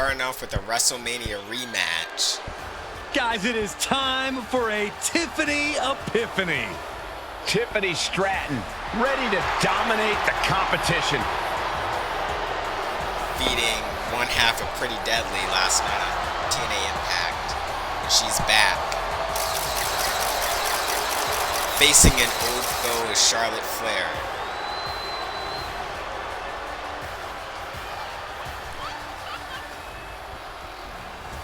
starting off with a WrestleMania rematch. Guys, it is time for a Tiffany Epiphany. Tiffany Stratton, ready to dominate the competition. Beating one half of Pretty Deadly last night on TNA Impact. And she's back. Facing an old foe is Charlotte Flair.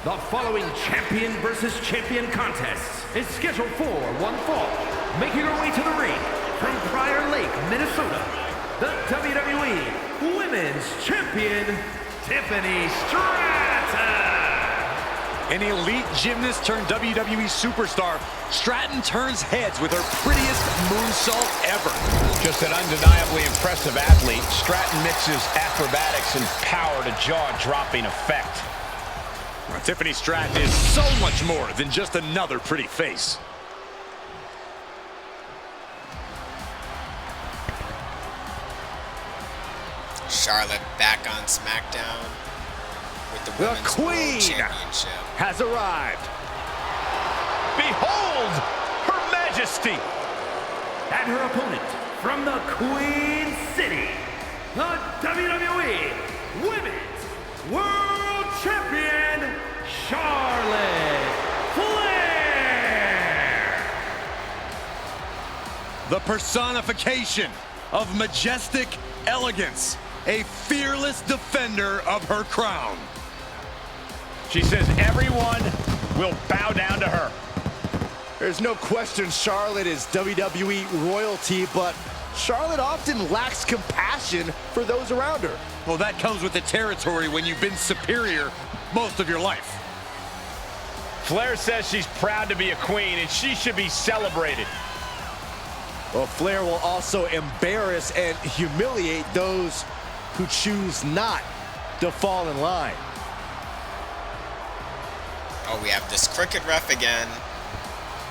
The following champion versus champion contest is scheduled for one fall. Making her way to the ring from Prior Lake, Minnesota, the WWE Women's Champion, Tiffany Stratton. An elite gymnast turned WWE superstar, Stratton turns heads with her prettiest moonsault ever. Just an undeniably impressive athlete, Stratton mixes acrobatics and power to jaw-dropping effect. Tiffany Stratton is so much more than just another pretty face. Charlotte back on Smackdown with the Women's World Championship. Has arrived. Behold, Her Majesty! And her opponent from the Queen City, the WWE Women's World Champion, Charlotte Flair! The personification of majestic elegance, a fearless defender of her crown. She says everyone will bow down to her. There's no question Charlotte is WWE royalty, but Charlotte often lacks compassion for those around her. Well, that comes with the territory when you've been superior most of your life. Flair says she's proud to be a queen, and she should be celebrated. Well, Flair will also embarrass and humiliate those who choose not to fall in line. Oh, we have this crooked ref again.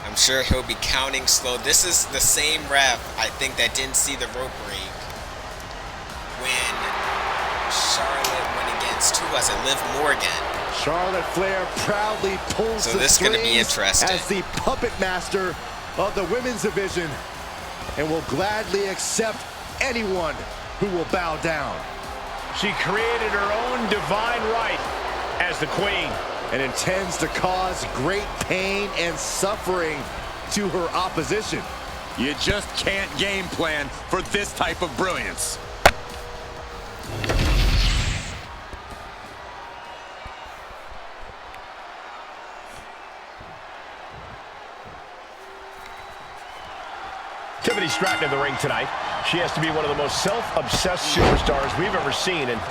I'm sure he'll be counting slow. This is the same ref, I think, that didn't see the rope break when Charlotte went against, who was it, Liv Morgan. Charlotte Flair proudly pulls so the this is going to be strings interesting. as the puppet master of the women's division, and will gladly accept anyone who will bow down. She created her own divine right as the queen, and intends to cause great pain and suffering to her opposition. You just can't game plan for this type of brilliance. Tiffany Stratton in the ring tonight. She has to be one of the most self-obsessed superstars we've ever seen, and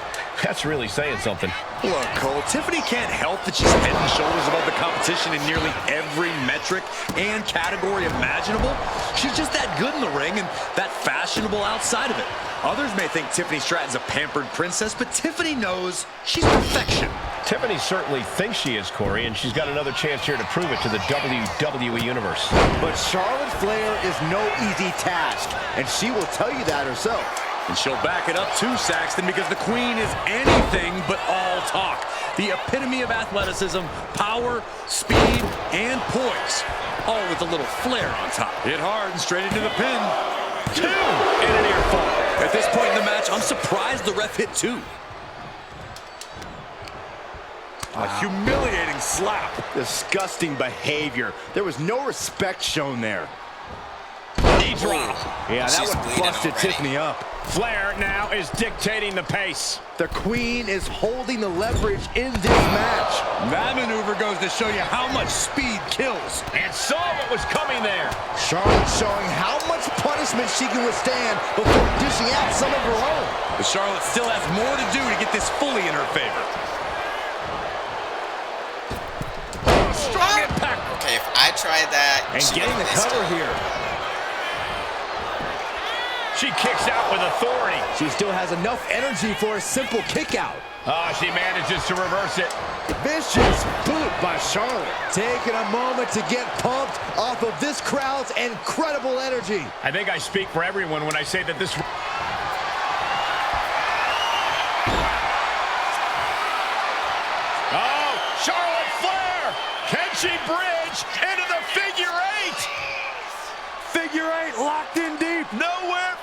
that's really saying something. Look, Cole, Tiffany can't help that she's head and shoulders above the competition in nearly every metric and category imaginable. She's just that good in the ring and that fashionable outside of it. Others may think Tiffany Stratton's a pampered princess, but Tiffany knows she's perfection. Tiffany certainly thinks she is, Corey, and she's got another chance here to prove it to the WWE Universe. But Charlotte Flair is no easy task, and she will tell you that herself. And she'll back it up too, Saxton, because the queen is anything but all talk. The epitome of athleticism, power, speed, and poise. All with a little flair on top. Hit hard and straight into the pin. 2 and an ear fall. At this point in the match, I'm surprised the ref hit 2. A humiliating slap. Disgusting behavior. There was no respect shown there. Knee drop. Yeah, that one busted Tiffany up. Flair now is dictating the pace. The queen is holding the leverage in this match. That maneuver goes to show you how much speed kills. And saw what was coming there. Charlotte showing how much punishment she can withstand before dishing out some of her own. But Charlotte still has more to do to get this fully in her favor. Strong impact. Okay, if I tried that, and getting the cover here. She kicks out with authority. She still has enough energy for a simple kick out. She manages to reverse it. Vicious boot by Charlotte. Taking a moment to get pumped off of this crowd's incredible energy. I think I speak for everyone when I say that this... Charlotte Flair. Can she bridge into the figure eight? Figure eight locked in deep. Nowhere.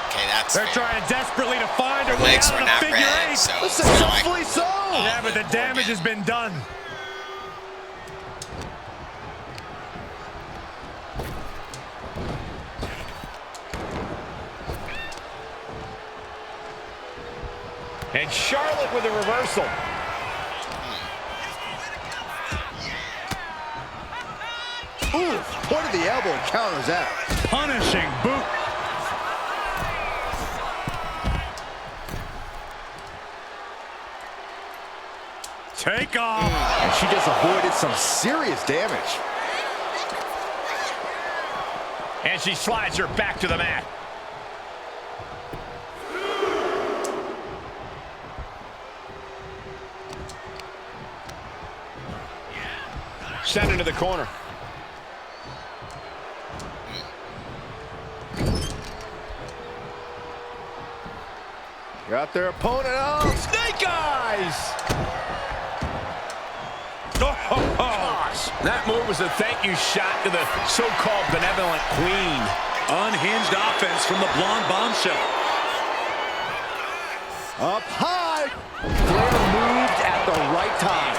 Okay, that's They're fair. trying desperately to find Her her way legs out were of the not figure red, eight. so Successfully so. Oh, Yeah, but the Liv damage Morgan. has been done. And Charlotte with a reversal. Ooh, point of the elbow counters that. Punishing boot. Take off. And she just avoided some serious damage. And she slides her back to the mat. Sent into the corner. Got their opponent out. Snake eyes. Gosh, that move was a thank you shot to the so-called benevolent queen. Unhinged offense from the blonde bombshell. Up high. Flair moved at the right time.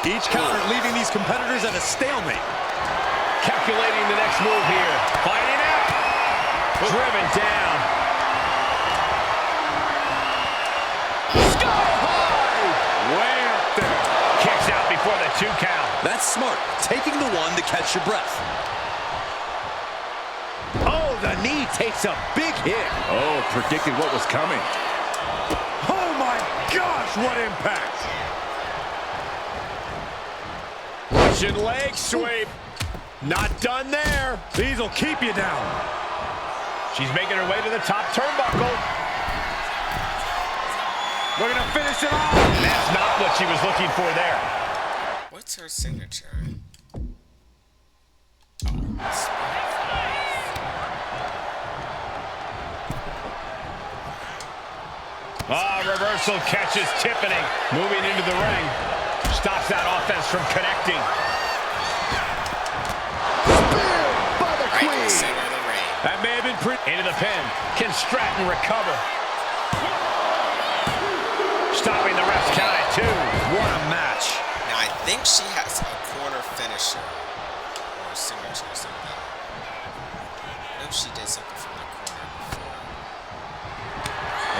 Each counter leaving these competitors at a stalemate. Calculating the next move here. Fighting out. Driven down. Sky high. Way up there. Kicks out before the 2 count. That's smart. Taking the one to catch your breath. Oh, the knee takes a big hit. Oh, predicted what was coming. Oh my gosh, what impact. Russian leg sweep. Not done there. These will keep you down. She's making her way to the top turnbuckle. We're gonna finish it off. That's not what she was looking for there. What's her signature? Reversal catches Tiffany. Moving into the ring. Stops that offense from connecting. Spear by the Right in queen. the center of the ring. That may have been pretty. Into the pin. Can Stratton recover? Stopping the ref's count at 2. What a match. Now, I think she has a corner finisher or a signature or something. I know she did something from the corner before.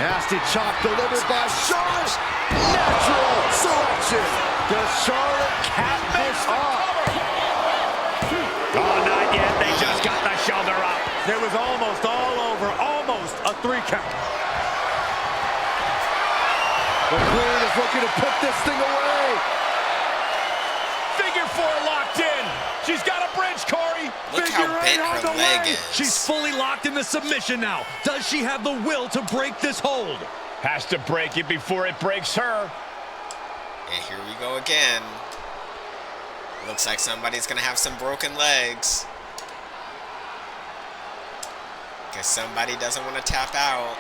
Nasty chop delivered by Charlotte. Natural selection. Does Charlotte cap this off? Oh, not yet. They just got the shoulder up. It was almost all over. Almost a 3 count. The Queen is looking to put this thing away. Figure 4 locked in. She's got a bridge, Corey. Look Figure how eight bent on her the leg way. is. She's fully locked in the submission now. Does she have the will to break this hold? Has to break it before it breaks her. And here we go again. Looks like somebody's gonna have some broken legs. Because somebody doesn't want to tap out.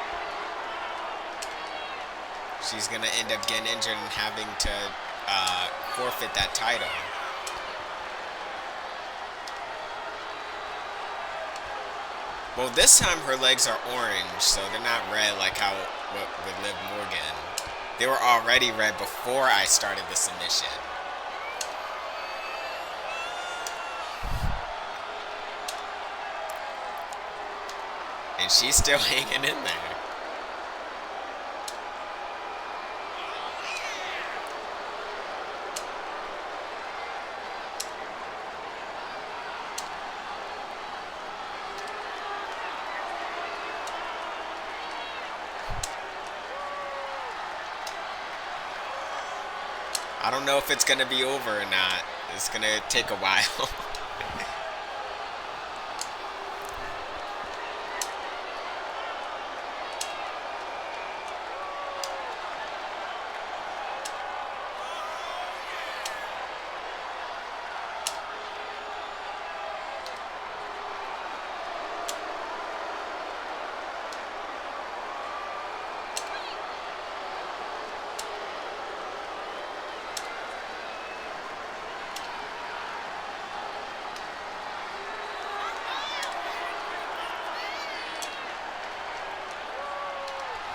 She's gonna end up getting injured and having to forfeit that title. Well, this time her legs are orange, so they're not red like how with Liv Morgan. They were already red before I started the submission. And she's still hanging in there. I don't know if it's going to be over or not. It's going to take a while.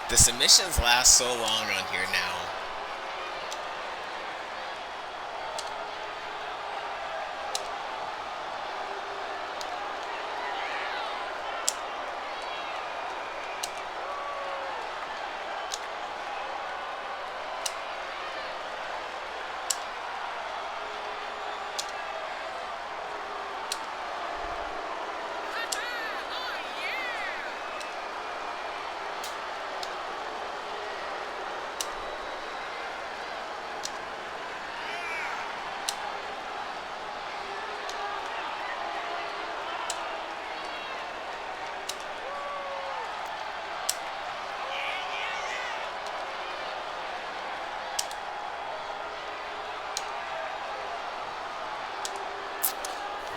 The submissions last so long on here now.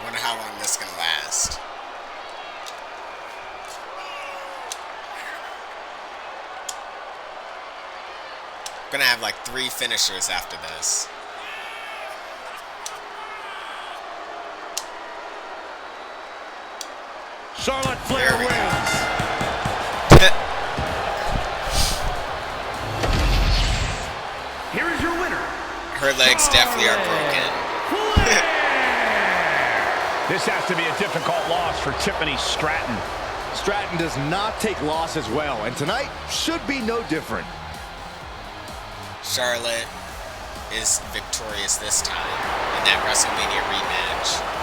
Wonder how long this is gonna last. Gonna have like 3 finishers after this. Charlotte Flair There we go. wins. Here is your winner. Her legs definitely are broken. This has to be a difficult loss for Tiffany Stratton. Stratton does not take losses well, and tonight should be no different. Charlotte is victorious this time in that WrestleMania rematch.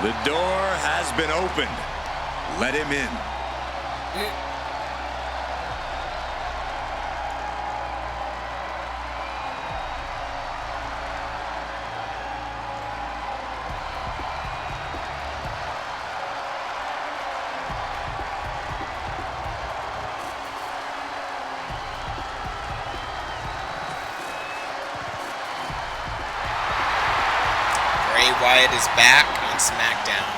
The door has been opened. Let him in. Bray Wyatt is back on Smackdown.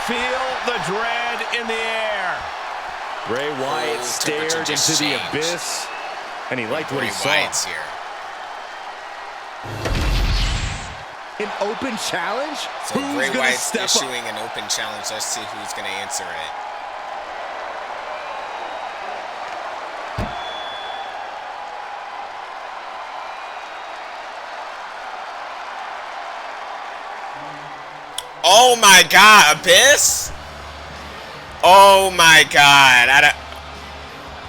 Feel the dread in the air. Bray Wyatt Oh, stared temperature into just the changed. abyss, and he liked what Bray he saw. Wyatt's here. An open challenge? So Who's Bray gonna Wyatt's step up? issuing an open challenge. Let's see who's going to answer it. Oh my God, Abyss? Oh my God.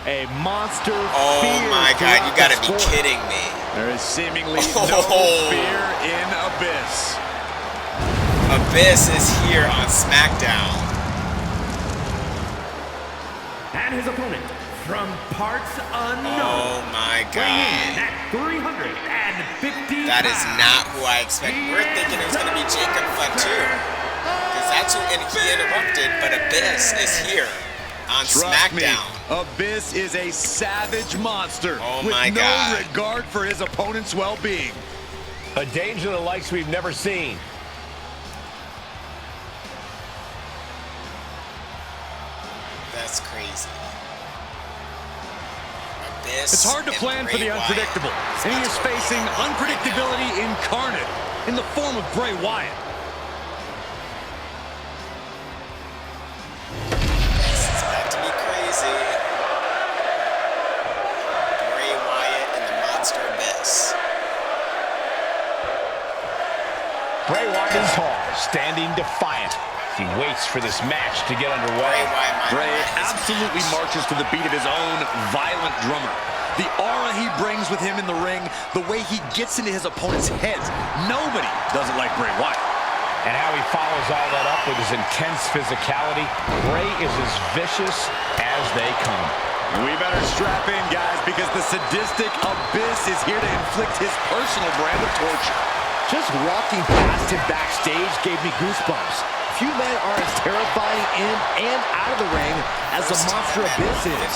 A monster. Oh my God, you gotta be kidding me. There is seemingly no fear in Abyss. Abyss is here on Smackdown. And his opponent from parts unknown. Oh my God. At 350 That is not who I expected. We're thinking it was going to be Jacob Fatu. Because that's who he interrupted, but Abyss is here on Smackdown. Abyss is a savage monster Oh with my God. no regard for his opponent's well-being. A danger the likes we've never seen. That's crazy. Abyss. It's hard to plan for the unpredictable, and he is facing unpredictability incarnate in the form of Bray Wyatt. This is about to be crazy. Bray Wyatt and the Monster Abyss. Bray Wyatt is tall, standing defiant. He waits for this match to get underway. Bray absolutely marches to the beat of his own violent drummer. The aura he brings with him in the ring, the way he gets into his opponent's heads. Nobody does it like Bray Wyatt. And how he follows all that up with his intense physicality. Bray is as vicious as they come. We better strap in, guys, because the sadistic Abyss is here to inflict his personal brand of torture. Just walking past him backstage gave me goosebumps. Few men are as terrifying in and out of the ring as the Monster Abyss is.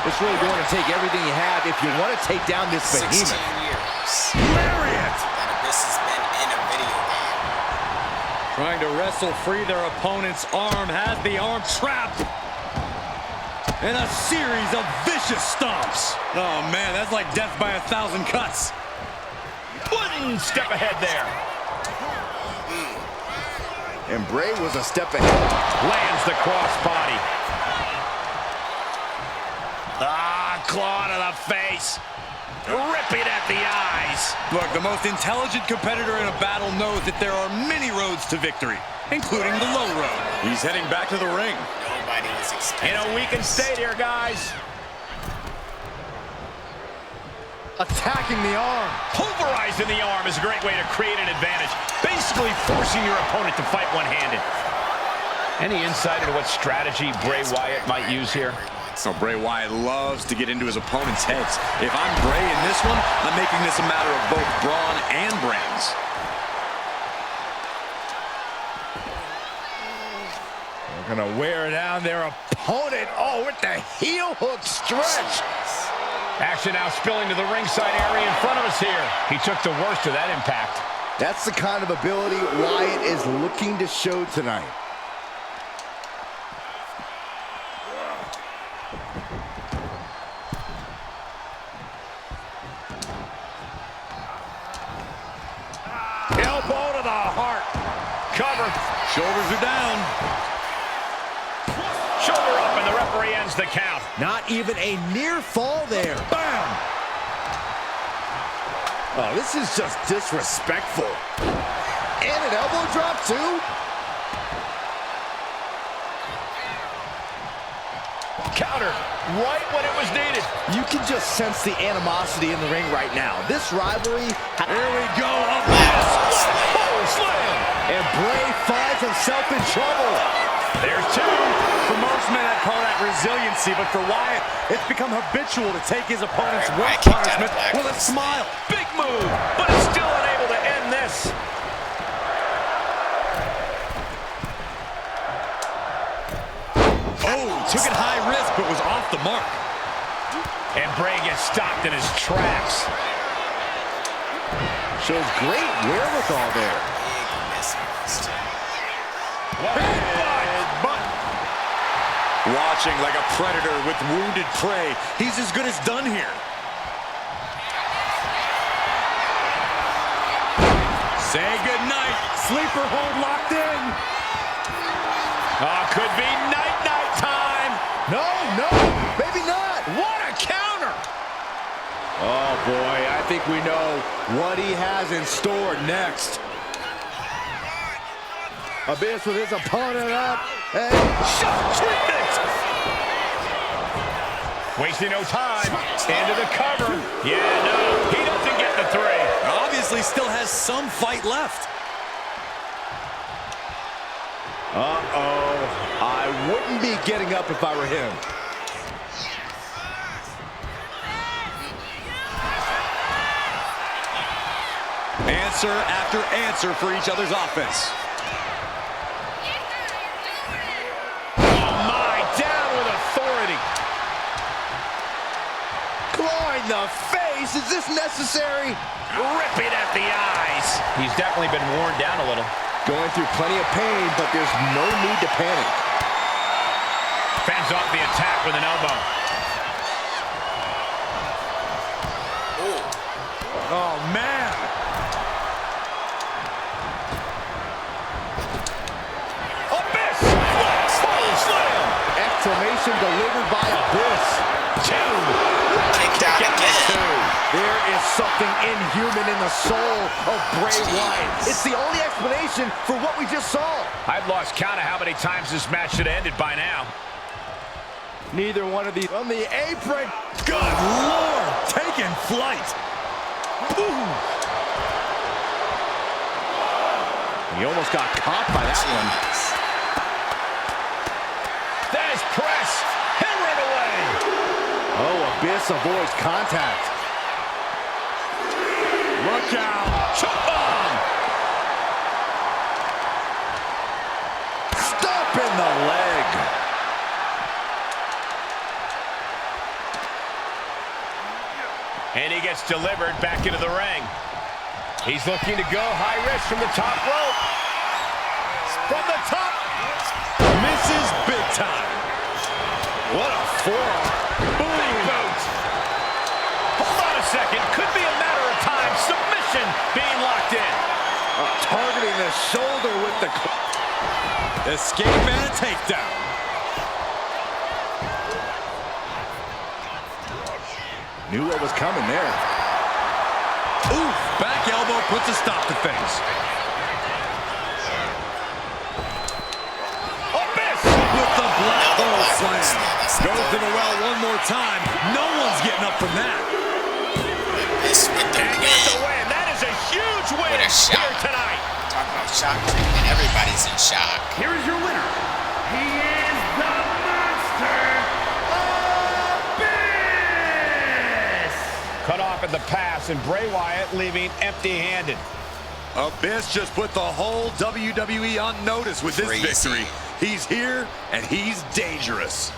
It's really going to take everything you have if you want to take down this 16 behemoth. years Lariat! that Abyss has been in a video game. Trying to wrestle free their opponent's arm, has the arm trapped. And a series of vicious stomps. Oh man, that's like death by 1,000 cuts. One step ahead there. And Bray was a step ahead. Lands the crossbody. Claw to the face. Ripping at the eyes. Look, the most intelligent competitor in a battle knows that there are many roads to victory, including the low road. He's heading back to the ring. Nobody was expecting In a weakened state here, guys. Attacking the arm. Pulverizing the arm is a great way to create an advantage. Basically forcing your opponent to fight one-handed. Any insight into what strategy Bray Wyatt might use here? So Bray Wyatt loves to get into his opponent's heads. If I'm Bray in this one, I'm making this a matter of both brawn and brains. They're going to wear down their opponent. Oh, with the heel hook stretch. Action now spilling to the ringside area in front of us here. He took the worst of that impact. That's the kind of ability Wyatt is looking to show tonight. Elbow to the heart. Cover. Shoulders are down. Shoulder up, and the referee ends the count. Not even a near fall there. Bam! Oh, this is just disrespectful. And an elbow drop, too. Counter right when it was needed. You can just sense the animosity in the ring right now. This rivalry... Here we go. Slam. And Bray finds himself in trouble. There's two. For most men, I'd call that resiliency, but for Wyatt, it's become habitual to take his opponent's work punishment with a smile. Big move, but it's still unable to end this. Oh, took it high risk, but was off the mark. And Bray gets stopped in his tracks. Shows great wherewithal there. Watching like a predator with wounded prey. He's as good as done here. Say goodnight. Sleeper hold locked in. Could be night-night time. No, maybe not. What a counter. Oh, boy, I think we know what he has in store next. Abyss with his opponent up. And shot treatment. Wasting no time. Into the cover. Yeah, no, he doesn't get the 3. Obviously still has some fight left. Uh-oh. I wouldn't be getting up if I were him. Answer after answer for each other's offense. Oh, my, down with authority. Clawing the face. Is this necessary? Ripping at the eyes. He's definitely been worn down a little. Going through plenty of pain, but there's no need to panic. Fends off the attack with an elbow. Oh, man. Abyss! Full slam! Exclamation delivered by Abyss. 2. Kicked out again. There is something inhuman in the soul of Bray Wyatt. It's the only explanation for what we just saw. I've lost count of how many times this match should have ended by now. Neither one of these on the apron. Good Lord, taking flight. Boom. He almost got caught by that one. There's press. Hammer it away. Oh, Abyss avoids contact. Look out. Chop on. Stop in the leg. And he gets delivered back into the ring. He's looking to go high risk from the top rope. From the top. Misses big time. What a forearm. Big boot. Hold on a second. Could be a matter of time. Submission being locked in. Targeting the shoulder with the... Escape and a takedown. Knew what was coming there. Oof, back elbow puts a stop to things. Abyss! With the black hole slam. Goes to the well one more time. No one's getting up from that. This with the And he gets the win. win. That is a huge win What a shot. here tonight. Talk about shock treatment. Everybody's in shock. Here is your winner. He is the monster, Abyss! Cut off at the pass, and Bray Wyatt leaving empty-handed. Abyss just put the whole WWE on notice with this Crazy. victory. He's here, and he's dangerous.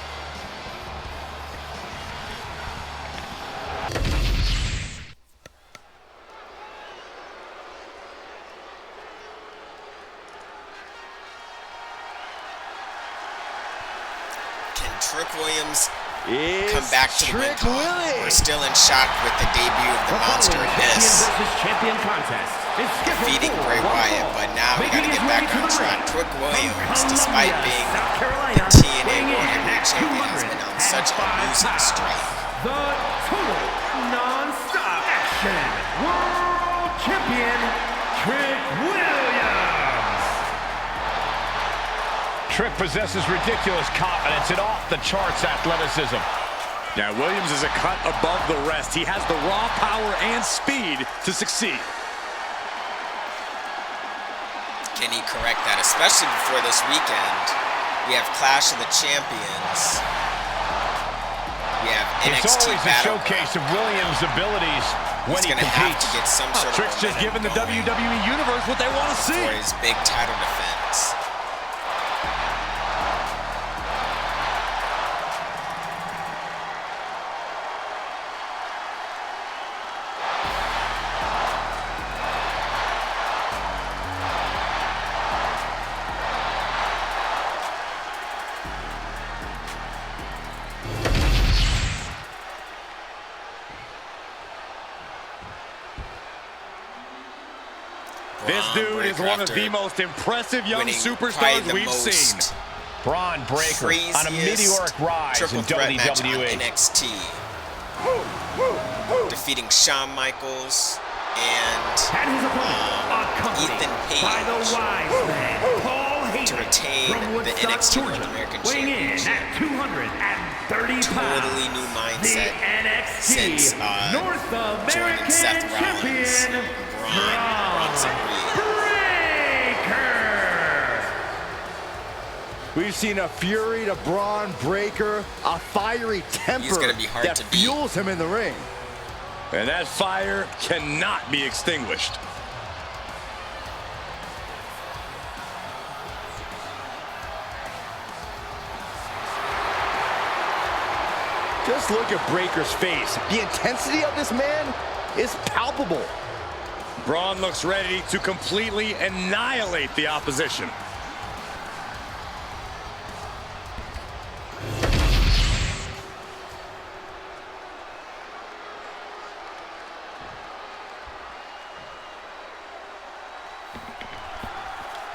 Can Trick Williams It's come back to the win Trick column? Willie. We're still in shock with the debut of the Monster Abyss Champion contest is scheduled defeating for Bray one Wyatt, fall. but now we Making gotta his get way back to on the track. ring. Trick From Williams, Columbia, despite being South the Carolina, TNA weighing World in Heavyweight at Champion, has been on such a 205 losing pounds. streak. The total non-stop action world champion, Trick Williams. Trick possesses ridiculous confidence and off-the-charts athleticism. Now, Williams is a cut above the rest. He has the raw power and speed to succeed. Can he correct that? Especially before this weekend, we have Clash of the Champions. We have It's NXT always a Battleground. showcase of Williams' abilities when He's he gonna have competes. to get some sort of Trick's just giving the momentum going WWE Universe what they want to see. for his big title defense. This dude is one of the most impressive young superstars we've seen. Braun Breaker on a meteoric rise triple in threat match on WWE. NXT. Defeating Shawn And Michaels his opponent, accompanied Ethan by the Page. wise man, Paul to retain the NXT North American Championship. At 230 pounds, Totally new mindset since North joining Seth Rollins, Champion, Bronson Reed. We've seen a fury to Braun Breaker, a fiery temper that fuels him in the ring. And that fire cannot be extinguished. Just look at Breaker's face. The intensity of this man is palpable. Braun looks ready to completely annihilate the opposition.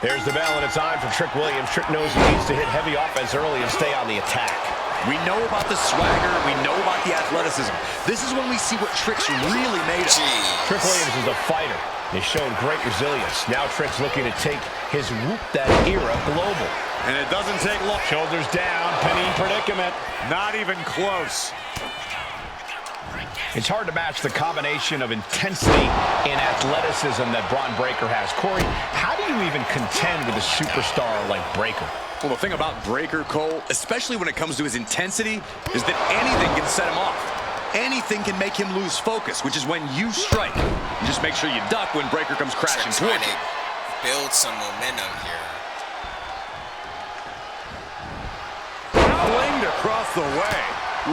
There's the bell, and it's on for Trick Williams. Trick knows he needs to hit heavy offense early and stay on the attack. We know about the swagger. We know about the athleticism. This is when we see what Trick's really made of. Trick Williams is a fighter. He's shown great resilience. Now Trick's looking to take his Whoop That era global. And it doesn't take long. Shoulders down, pinning predicament. Not even close. It's hard to match the combination of intensity and athleticism that Braun Breaker has. Corey, how do you even contend with a superstar like Breaker? Well, the thing about Breaker, Cole, especially when it comes to his intensity, is that anything can set him off. Anything can make him lose focus, which is when you strike. You just make sure you duck when Breaker comes crashing towards you. Build some momentum here. Blamed across the way.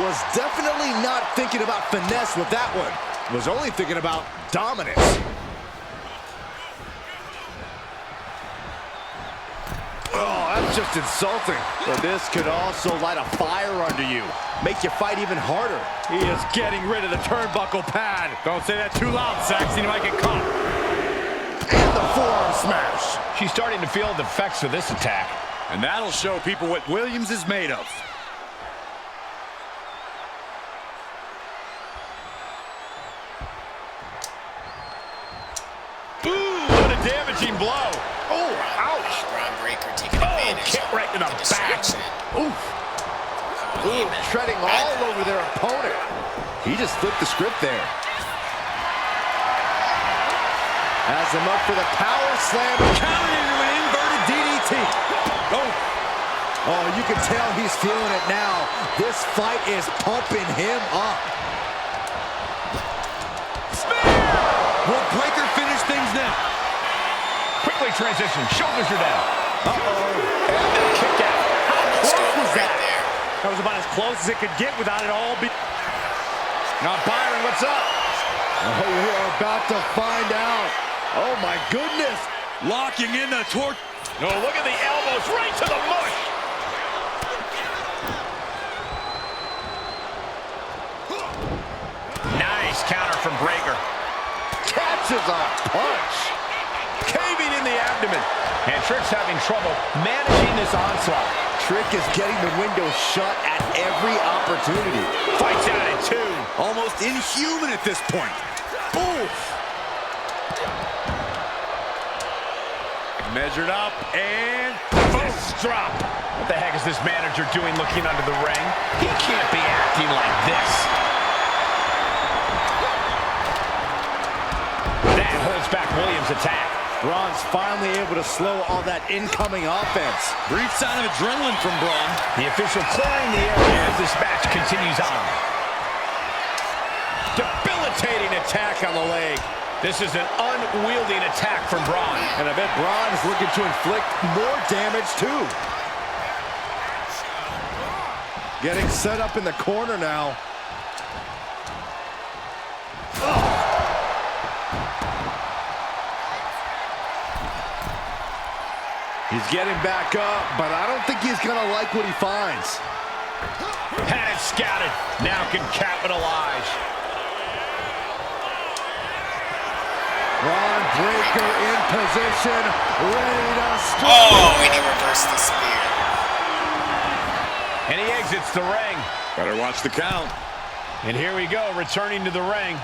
Was definitely not thinking about finesse with that one. Was only thinking about dominance. Oh, that's just insulting. But this could also light a fire under you. Make you fight even harder. He is getting rid of the turnbuckle pad. Don't say that too loud, Saxon. You might get caught. And the forearm smash. She's starting to feel the effects of this attack. And that'll show people what Williams is made of. Damaging blow. Oh, ouch. Braun Breaker taking advantage. Kick right in the back. Oof. Ooh, treading all over their opponent. He just flipped the script there. Has him up for the power slam. Counter into an inverted DDT. Oh, you can tell he's feeling it now. This fight is pumping him up. Spear! Will Breaker finish things now? Quickly transition, shoulders are down. Uh-oh. And the kick out. How close was that? That was about as close as it could get without it all being... Now, Byron, what's up? Oh, we are about to find out. Oh, my goodness. Locking in the torch. No, look at the elbows, right to the mush. Nice counter from Breaker. Catches a punch. Caving in the abdomen. And Trick's having trouble managing this onslaught. Trick is getting the window shut at every opportunity. Fights out at two. Almost inhuman at this point. Oof. Measured up and... Fist drop. What the heck is this manager doing looking under the ring? He can't be acting like this. That holds back Williams' attack. Braun's finally able to slow all that incoming offense. Brief sign of adrenaline from Braun. The official clearing the area as this match continues on. Debilitating attack on the leg. This is an unwieldy attack from Braun. And I bet Braun is looking to inflict more damage too. Getting set up in the corner now. He's getting back up, but I don't think he's going to like what he finds. Had it scouted. Now can capitalize. Braun Breaker in position, ready to strike. Oh, and he reversed the spear. And he exits the ring. Better watch the count. And here we go, returning to the ring.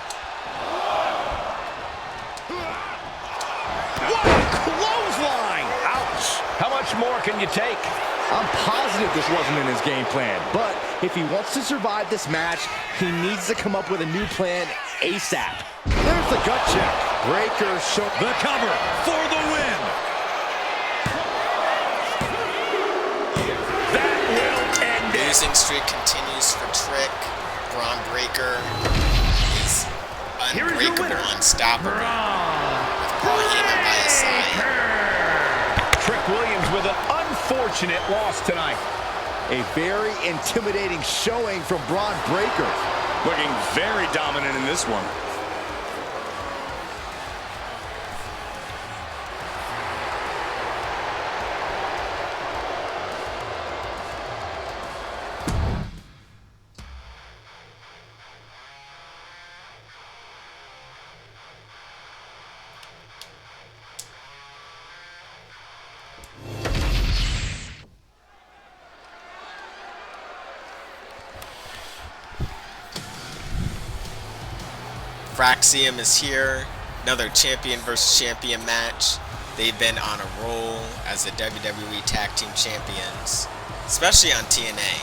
What a clothesline! Ouch! How much more can you take? I'm positive this wasn't in his game plan, but if he wants to survive this match, he needs to come up with a new plan ASAP. There's the gut check. Breaker show The cover for the win. That will end it. Losing streak continues for Trick. Braun Breaker is unbreakable, unstoppable. With Paul Heyman by his side. Trick Williams with an unfortunate loss tonight. a very intimidating showing from Braun Breaker. Looking very dominant in this one. Fraxium is here. Another champion versus champion match. They've been on a roll as the WWE Tag Team Champions, especially on TNA.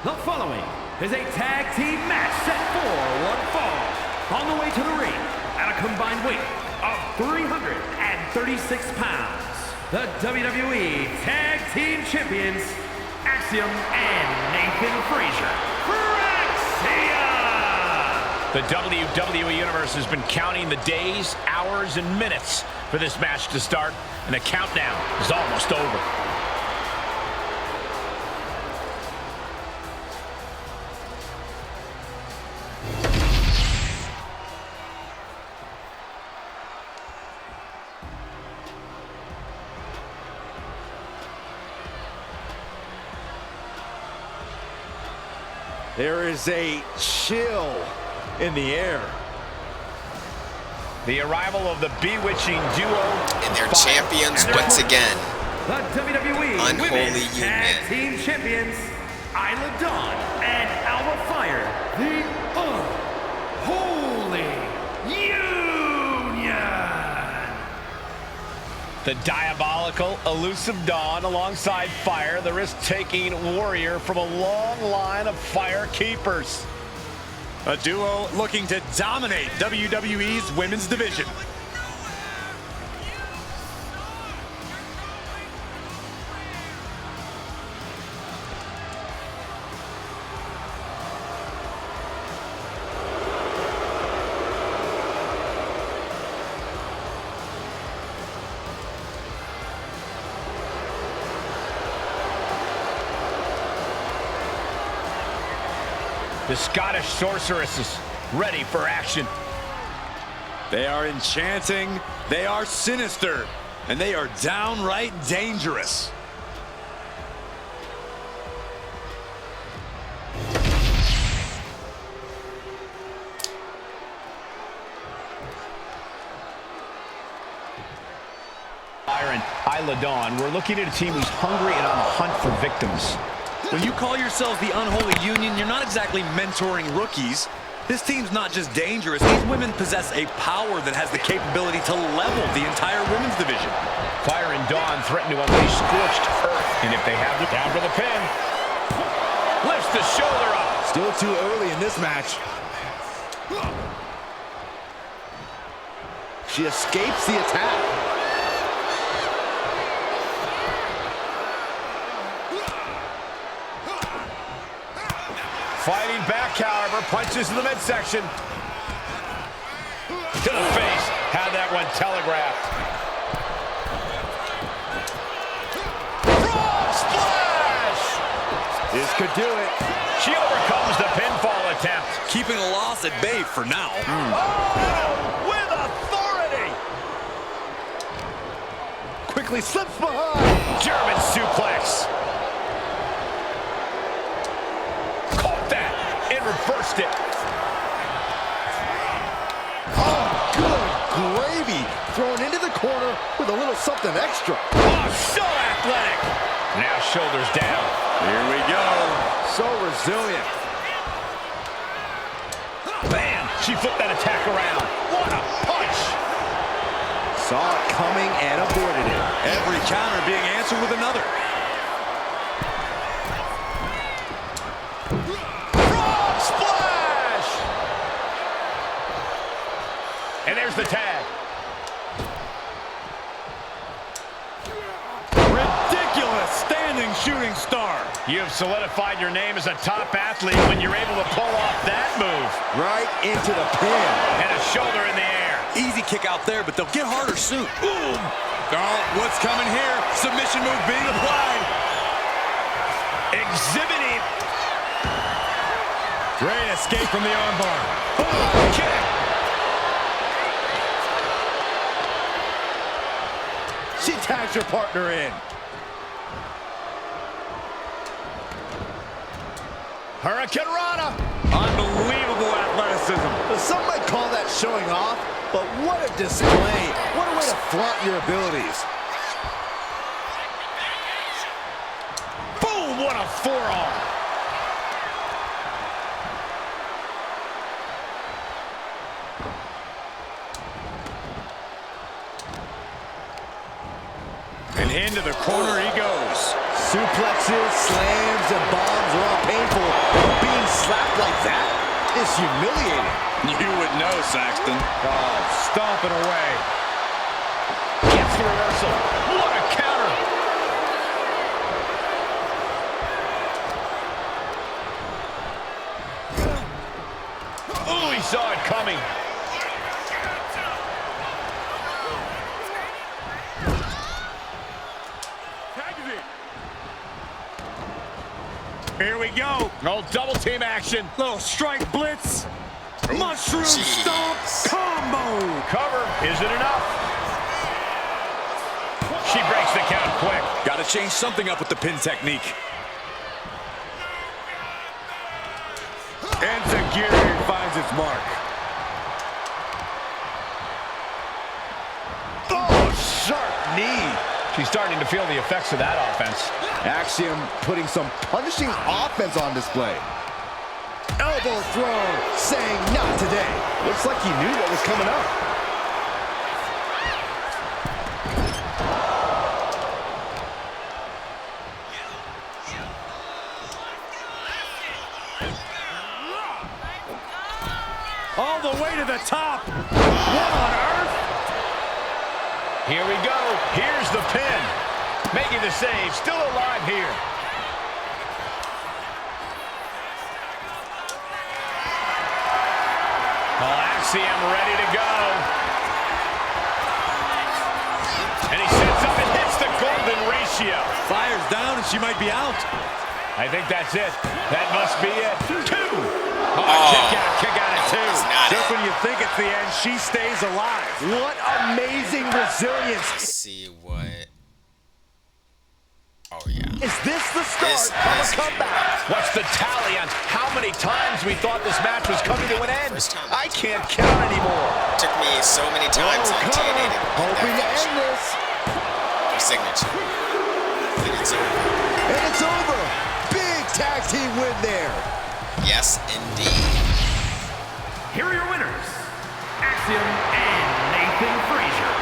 The following is a tag team match set for one fall. On the way to the ring at a combined weight of 336 pounds. The WWE Tag Team Champions, Axiom and Nathan Frazier. Fraxia! The WWE Universe has been counting the days, hours, and minutes for this match to start, and the countdown is almost over. There is a chill in the air. The arrival of the bewitching duo. And their champions once again. The WWE Unholy Women's Tag Team Champions, Isla Dawn and Alba Fire. The Unholy Union. The diabolical, elusive Dawn alongside Fire, the risk-taking warrior from a long line of Fire keepers. A duo looking to dominate WWE's women's division. The Scottish sorceresses ready for action. They are enchanting, they are sinister, and they are downright dangerous. Fire and Isla Dawn, we're looking at a team who's hungry and on the hunt for victims. When you call yourselves the Unholy Union, you're not exactly mentoring rookies. This team's not just dangerous. These women possess a power that has the capability to level the entire women's division. Fire and Dawn threaten to unleash scorched earth. And if they have it, down for the pin. Lifts the shoulder up. Still too early in this match. She escapes the attack. Fighting back, however, punches in the midsection. To the face, had that one telegraphed. Frog splash! This could do it. She overcomes the pinfall attempt. Keeping a loss at bay for now. Oh, with authority! Quickly slips behind. German suplex. Reversed it. Oh, good gravy. Thrown into the corner with a little something extra. Oh, so athletic. Now shoulders down. Here we go. So resilient. She flipped that attack around. What a punch! Saw it coming and avoided it. Every counter being answered with another. Frog splash! And there's the tag. Ridiculous standing shooting star. You have solidified your name as a top athlete when you're able to pull off that move. Right into the pin. And a shoulder in the air. Easy kick out there, but they'll get harder soon. Boom! Oh, what's coming here? Submission move being applied. Exhibiting. Great escape from the armbar. Oh, kick. She tags her partner in. Hurricane Rana. Unbelievable athleticism. Some might call that showing off, but what a display. What a way to flaunt your abilities. Boom, what a forearm. And into the corner he goes. Suplexes, slams, and bombs are all painful, but being slapped like that is humiliating. You would know, Saxton. Oh, Stomping away. Gets the reversal. What a counter. Oh, he saw it coming. Here we go. No double team action. Little strike blitz. Mushroom jeez. stomp combo. Cover. Is it enough? She breaks the count quick. Got to change something up with the pin technique. Enziguri finds its mark. oh, sharp knee. She's starting to feel the effects of that offense. Axiom putting some punishing offense on display. Elbow thrown, saying not today. Looks like he knew what was coming up. All the way to the top. What on earth? Here we go. Here's the pin. Making the save. Still alive here. Axiom ready to go. And he sets up and hits the golden ratio. Fires down and she might be out. I think that's it. That must be it. Two. Kick out at two. Just when you think it's the end, she stays alive. What amazing resilience. Let's see what. Oh, yeah. Is this the start of a comeback? What's the tally on how many times we thought this match was coming to an end? First time. I can't count anymore. Took me so many times on TNA to Hoping to end this. for signature. And it's over. And it's over. Big tag team win there. Yes, indeed. Here are your winners, Axiom and Nathan Frazier.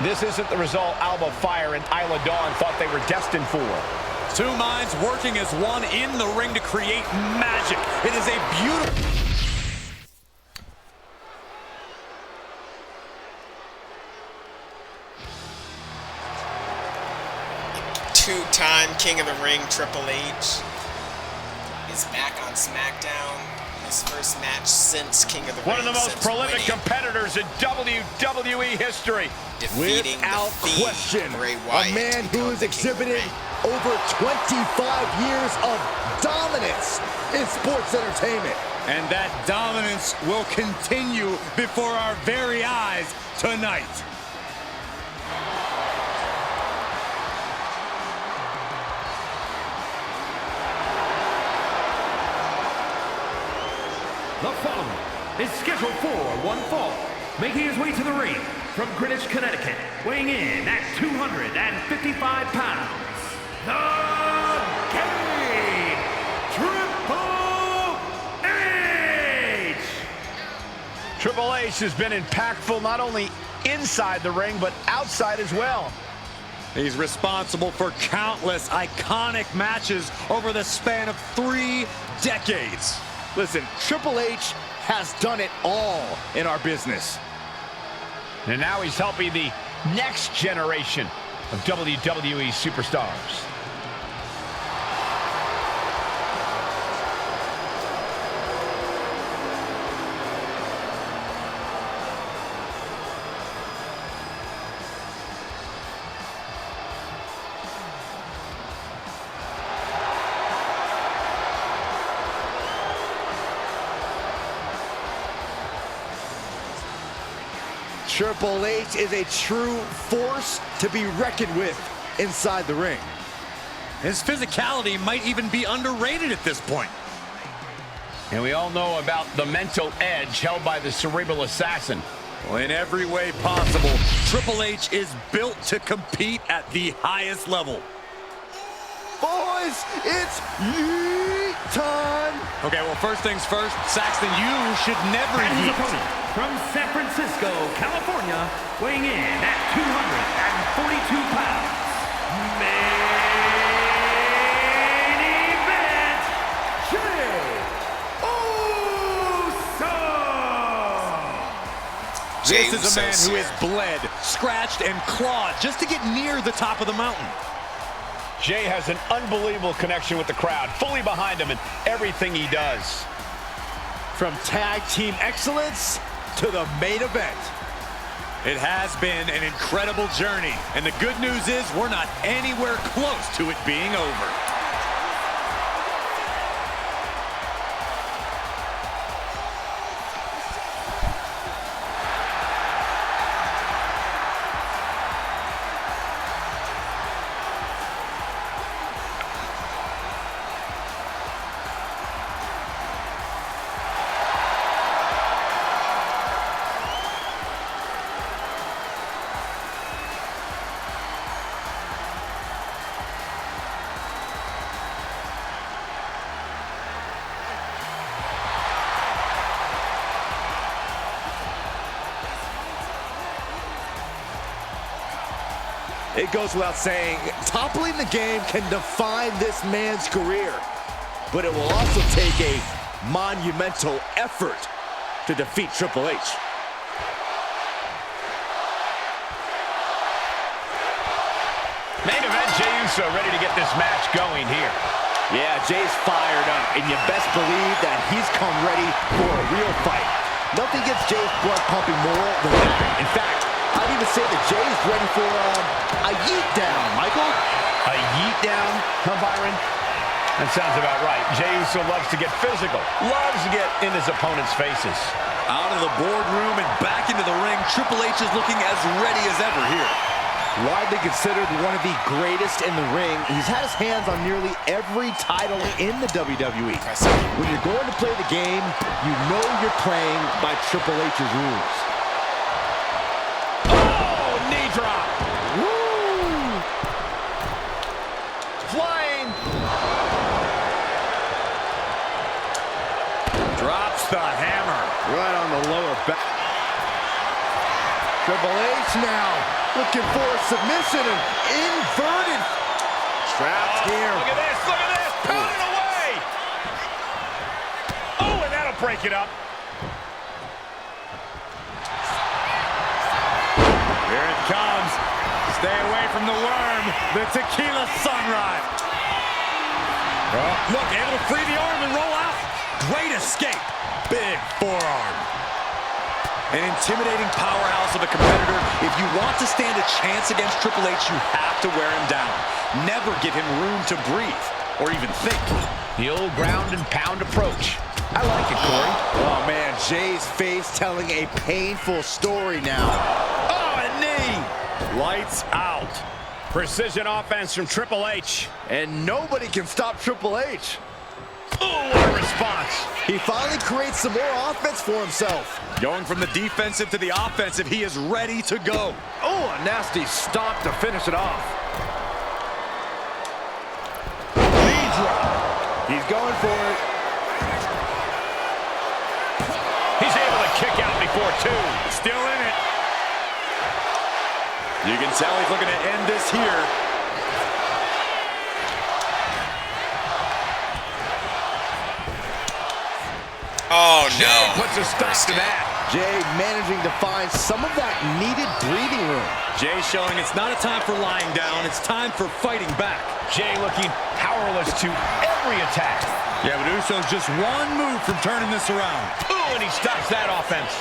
This isn't the result Alba Fire and Isla Dawn thought they were destined for. Two minds working as one in the ring to create magic. It is a beautiful... Two-time King of the Ring Triple H is back on Smackdown. His first match since King of the Ring. One of the most prolific competitors in WWE history. Defeating Without the Fiend, question, Bray Wyatt, a man to who become has the King of the exhibited Ring. over 25 years of dominance in sports entertainment. And that dominance will continue before our very eyes tonight. The following is scheduled for one fall, making his way to the ring from Greenwich, Connecticut, weighing in at 255 pounds, the King, Triple H! H has been impactful not only inside the ring, but outside as well. He's responsible for countless iconic matches over the span of 3 decades. Listen, Triple H has done it all in our business. And now he's helping the next generation of WWE superstars. Triple H is a true force to be reckoned with inside the ring. His physicality might even be underrated at this point. And we all know about the mental edge held by the cerebral assassin. Well, in every way possible, Triple H is built to compete at the highest level. Boys, it's yeet time. Okay, well, first things first, Saxton, you should never And his yeet. opponent from San Francisco, California, weighing in at 242 pounds. Main event, Jey Uso. This is a man who has bled, scratched, and clawed just to get near the top of the mountain. Jey has an unbelievable connection with the crowd, fully behind him in everything he does. From tag team excellence to the main event. It has been an incredible journey, and the good news is we're not anywhere close to it being over. It goes without saying, toppling the game can define this man's career, but it will also take a monumental effort to defeat Triple H. Main event, Jey Uso ready to get this match going here. Yeah, Jey's fired up, and you best believe that he's come ready for a real fight. Nothing gets Jey's blood pumping more than that. In fact, I'd even say that Jey's ready for a yeet down, Michael. A yeet down, huh, Byron? That sounds about right. Jey Uso loves to get physical, loves to get in his opponent's faces. Out of the boardroom and back into the ring, Triple H is looking as ready as ever here. Widely considered one of the greatest in the ring, he's had his hands on nearly every title in the WWE. When you're going to play the game, you know you're playing by Triple H's rules. Oh, knee drop. Woo! Flying. Drops the hammer. Right on the lower back. Triple H now looking for a submission and inverted. Trapped here. Look at this, look at this. Pounding away. Oh, and that'll break it up. Here it comes. Stay away from the worm. The tequila sunrise. Oh, look, able to free the arm and roll out. Great escape. Big forearm. An intimidating powerhouse of a competitor. If you want to stand a chance against Triple H, you have to wear him down. Never give him room to breathe or even think. The old ground and pound approach. I like it, Corey. Oh, man, Jey's face telling a painful story now. Oh, a knee. Lights out. Precision offense from Triple H. And nobody can stop Triple H. Oh, what a response. He finally creates some more offense for himself. Going from the defensive to the offensive, he is ready to go. Oh, a nasty stop to finish it off. Knee drop. He's going for it. He's able to kick out before two. Still in it. You can tell he's looking to end this here. Oh, no. Jay puts a stop to that. Jay managing to find some of that needed breathing room. Jay showing it's not a time for lying down. It's time for fighting back. Jay looking powerless to every attack. Yeah, but Uso's just one move from turning this around. Ooh, and he stops that offense.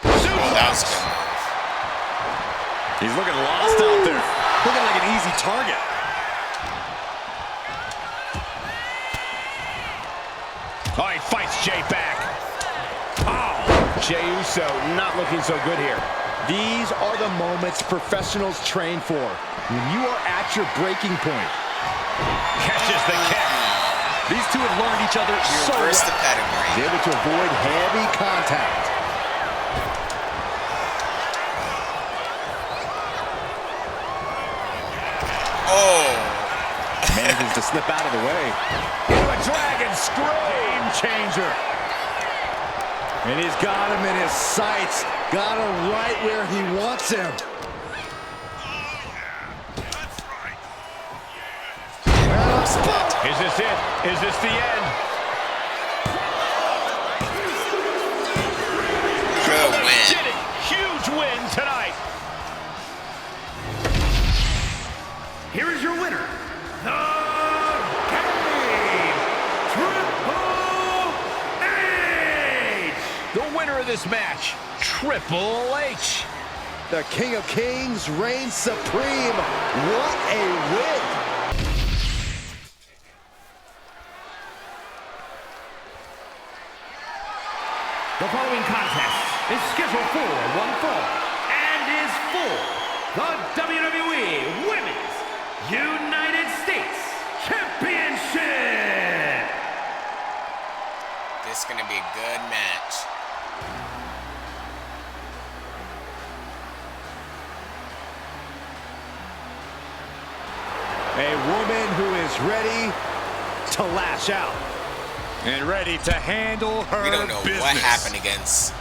Oh, that was good. He's looking lost out there. Looking like an easy target. Oh, he fights Jay back. Oh, Jey Uso not looking so good here. These are the moments professionals train for. When you are at your breaking point. Catches the kick. These two have learned each other so Reverse the well. pedigree. He's able to avoid heavy contact. Oh. Manages to slip out of the way. Into a dragon scream changer. And he's got him in his sights. Got him right where he wants him. Is this it? Is this the end? Good win. Did it. Huge win tonight. Here is your winner, the Game Triple H! The winner of this match, Triple H. The King of Kings reigns supreme. What a win. The following contest is scheduled for one fall and is for the WWE Women's United States Championship. This is going to be a good match. A woman who is ready to lash out. And ready to handle her We don't know business. what happened against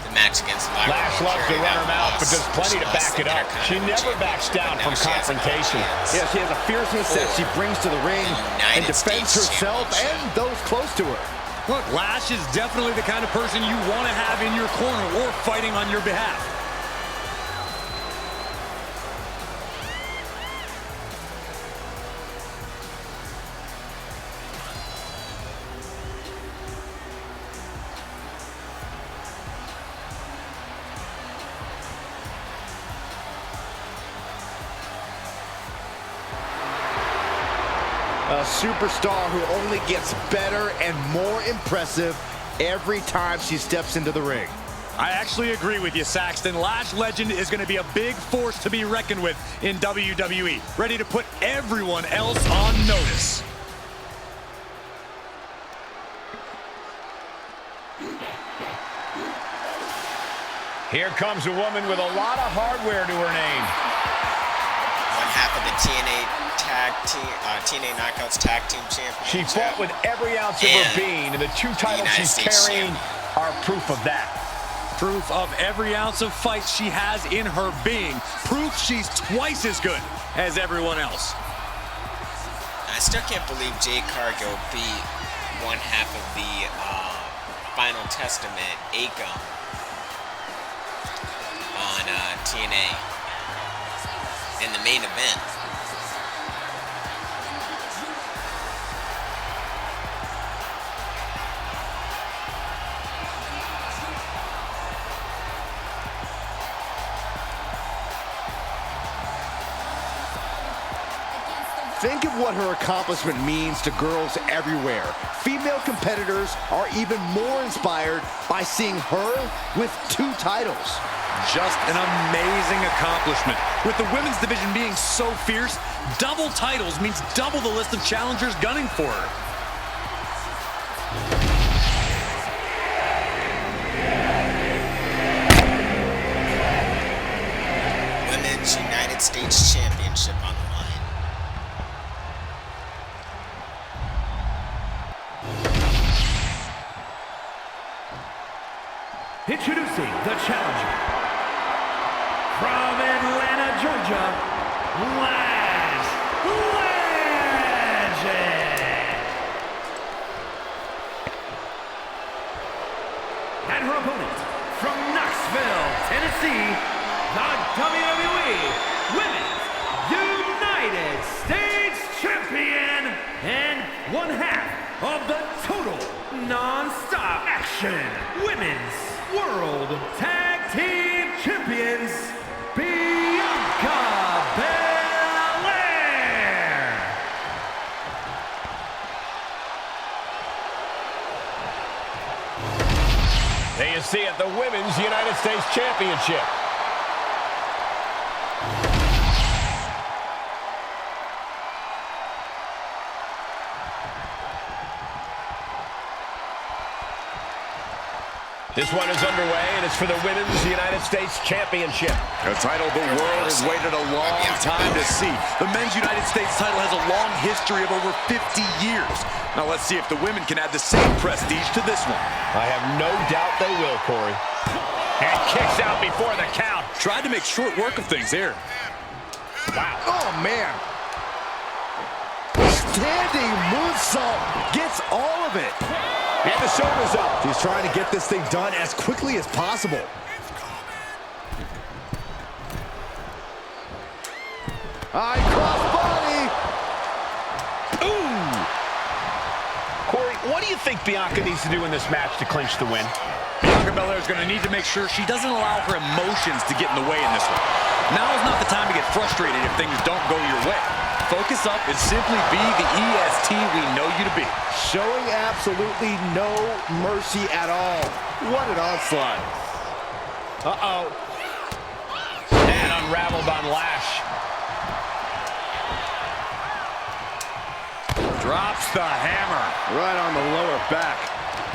the match against Lash. Lash loves to run her mouth, but does plenty to back it up. She never backs down from confrontation. Yeah, she has a fierceness that she brings to the ring and United defends States herself Championship. and those close to her. Look, Lash is definitely the kind of person you want to have in your corner or fighting on your behalf. A superstar who only gets better and more impressive every time she steps into the ring. I actually agree with you, Saxton. Lash Legend is going to be a big force to be reckoned with in WWE. Ready to put everyone else on notice. Here comes a woman with a lot of hardware to her name. One half of the TNA Knockouts Tag Team Championship. She fought with every ounce of her And being, and the two titles United she's States carrying are proof of that. Proof of every ounce of fight she has in her being. Proof she's twice as good as everyone else. I still can't believe Jade Cargill beat one half of the Final Testament, Akam, on TNA in the main event. Think of what her accomplishment means to girls everywhere. Female competitors are even more inspired by seeing her with 2 titles. Just an amazing accomplishment. With the women's division being so fierce, double titles means double the list of challengers gunning for her. Women's United States Championship on the line. Introducing the challenger from Atlanta, Georgia, Lash Legend. And her opponent from Knoxville, Tennessee, the WWE Women's United States Champion and one half of the Total Non-Stop Action Women's World Tag Team Champions, Bianca Belair. There you see it, the Women's United States Championship. This one is underway, and it's for the Women's United States Championship. A title the world has waited a long time to see. The Men's United States title has a long history of over 50 years. Now let's see if the women can add the same prestige to this one. I have no doubt they will, Corey. And kicks out before the count. Tried to make short work of things here. Wow. Oh, man. Standing moonsault gets all of it. And the shoulders up. He's trying to get this thing done as quickly as possible. High cross body. Ooh. Corey, what do you think Bianca needs to do in this match to clinch the win? Bianca Belair is going to need to make sure she doesn't allow her emotions to get in the way in this one. Now is not the time to get frustrated if things don't go your way. Focus up and simply be the EST we know you to be. Showing absolutely no mercy at all. What an onslaught. Uh-oh. And unraveled on Lash. Drops the hammer. Right on the lower back.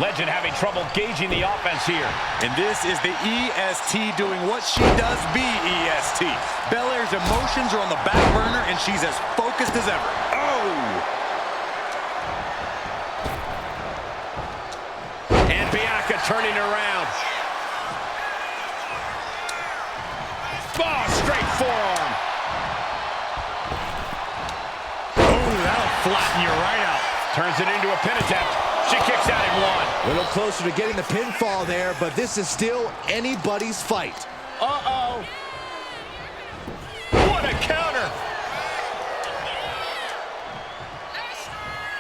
Legend having trouble gauging the offense here. And this is the EST doing what she does be EST. Belair's emotions are on the back burner and she's as focused as ever. Oh! And Bianca turning around. Oh, straight forearm. Oh, that'll flatten you right out. Turns it into a pin attempt. She kicks out in one. A little closer to getting the pinfall there, but this is still anybody's fight. Uh-oh. What a counter.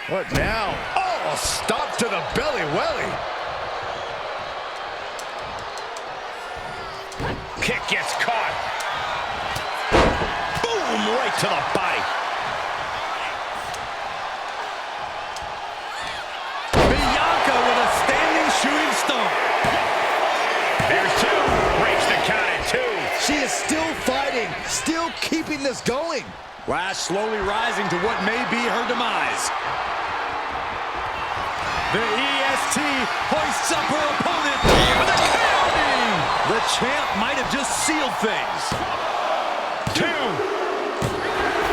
What now? Oh, stop to the belly welly. Kick gets caught. Boom, right to the body. Bianca with a standing shooting star. There's two. Breaks the count at two. She is still fighting, still keeping this going. Lash slowly rising to what may be her demise. The EST hoists up her opponent with a counting. The champ might have just sealed things. Two.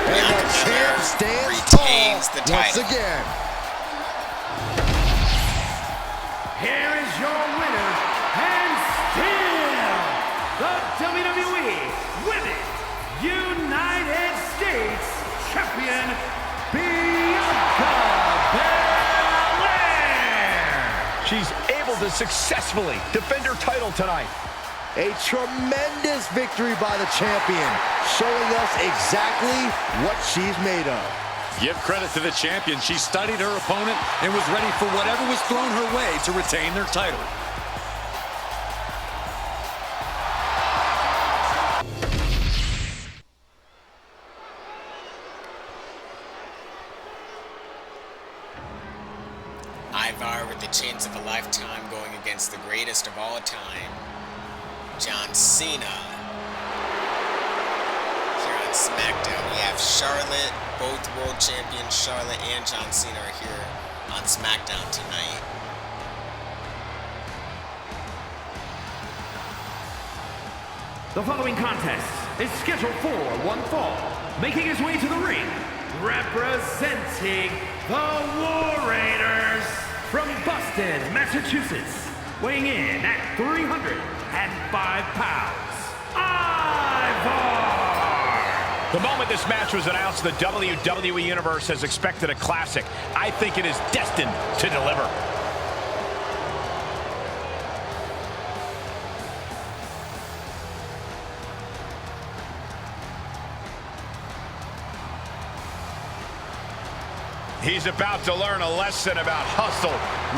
And the champ stands retains tall the once title. again. Here is your winner, and still the WWE Women's United States Champion, Bianca Belair. She's able to successfully defend her title tonight. A tremendous victory by the champion, showing us exactly what she's made of. Give credit to the champion. She studied her opponent and was ready for whatever was thrown her way to retain their title. Ivar with the chance of a lifetime going against the greatest of all time, John Cena. Here on Smackdown, we have Charlotte, both world champions, Charlotte and John Cena are here on Smackdown tonight. The following contest is scheduled for one fall. Making his way to the ring, representing the War Raiders from Boston, Massachusetts, weighing in at 305 pounds, Ivar! The moment this match was announced, the WWE Universe has expected a classic. I think it is destined to deliver. He's about to learn a lesson about hustle,